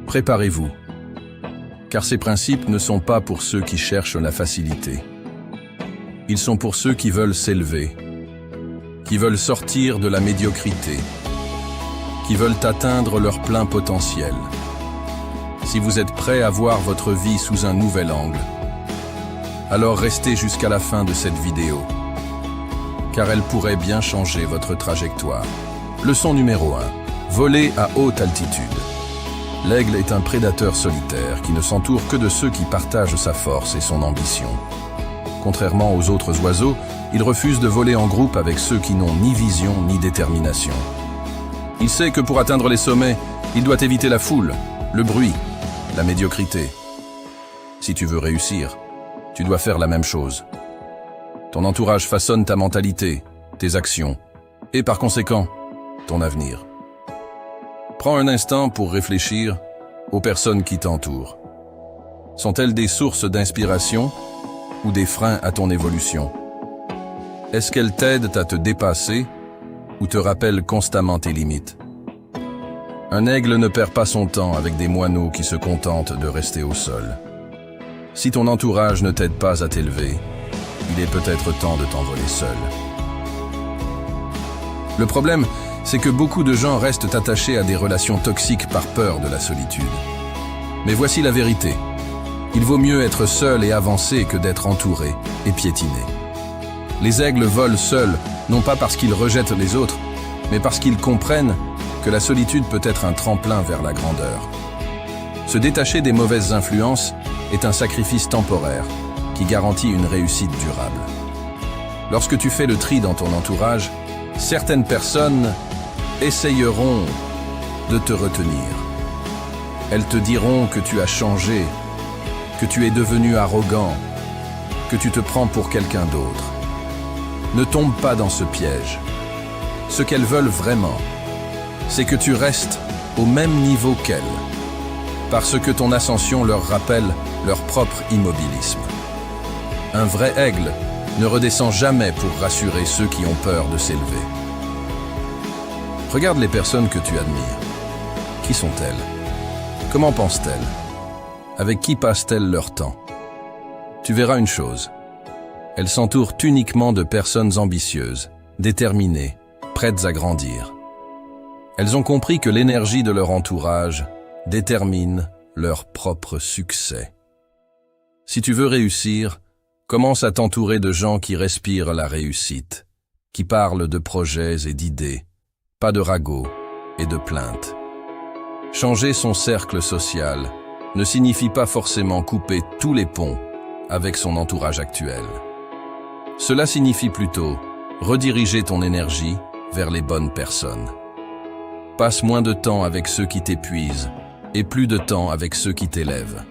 Préparez-vous, car ces principes ne sont pas pour ceux qui cherchent la facilité. Ils sont pour ceux qui veulent s'élever, qui veulent sortir de la médiocrité, qui veulent atteindre leur plein potentiel. Si vous êtes prêt à voir votre vie sous un nouvel angle, alors restez jusqu'à la fin de cette vidéo, car elle pourrait bien changer votre trajectoire. Leçon numéro 1. Voler à haute altitude. L'aigle est un prédateur solitaire qui ne s'entoure que de ceux qui partagent sa force et son ambition. Contrairement aux autres oiseaux, il refuse de voler en groupe avec ceux qui n'ont ni vision ni détermination. Il sait que pour atteindre les sommets, il doit éviter la foule, le bruit, la médiocrité. Si tu veux réussir, tu dois faire la même chose. Ton entourage façonne ta mentalité, tes actions, et par conséquent, ton avenir. Prends un instant pour réfléchir aux personnes qui t'entourent. Sont-elles des sources d'inspiration ou des freins à ton évolution? Est-ce qu'elles t'aident à te dépasser ou te rappellent constamment tes limites? Un aigle ne perd pas son temps avec des moineaux qui se contentent de rester au sol. Si ton entourage ne t'aide pas à t'élever, il est peut-être temps de t'envoler seul. Le problème, c'est que beaucoup de gens restent attachés à des relations toxiques par peur de la solitude. Mais voici la vérité. Il vaut mieux être seul et avancer que d'être entouré et piétiné. Les aigles volent seuls, non pas parce qu'ils rejettent les autres, mais parce qu'ils comprennent que la solitude peut être un tremplin vers la grandeur. Se détacher des mauvaises influences est un sacrifice temporaire qui garantit une réussite durable. Lorsque tu fais le tri dans ton entourage, certaines personnes essayeront de te retenir. Elles te diront que tu as changé, que tu es devenu arrogant, que tu te prends pour quelqu'un d'autre. Ne tombe pas dans ce piège. Ce qu'elles veulent vraiment, c'est que tu restes au même niveau qu'elles, parce que ton ascension leur rappelle leur propre immobilisme. Un vrai aigle ne redescend jamais pour rassurer ceux qui ont peur de s'élever. Regarde les personnes que tu admires. Qui sont-elles? Comment pensent-elles? Avec qui passent-elles leur temps? Tu verras une chose. Elles s'entourent uniquement de personnes ambitieuses, déterminées, prêtes à grandir. Elles ont compris que l'énergie de leur entourage détermine leur propre succès. Si tu veux réussir, commence à t'entourer de gens qui respirent la réussite, qui parlent de projets et d'idées, pas de ragots et de plaintes. Changer son cercle social ne signifie pas forcément couper tous les ponts avec son entourage actuel. Cela signifie plutôt rediriger ton énergie vers les bonnes personnes. Passe moins de temps avec ceux qui t'épuisent et plus de temps avec ceux qui t'élèvent.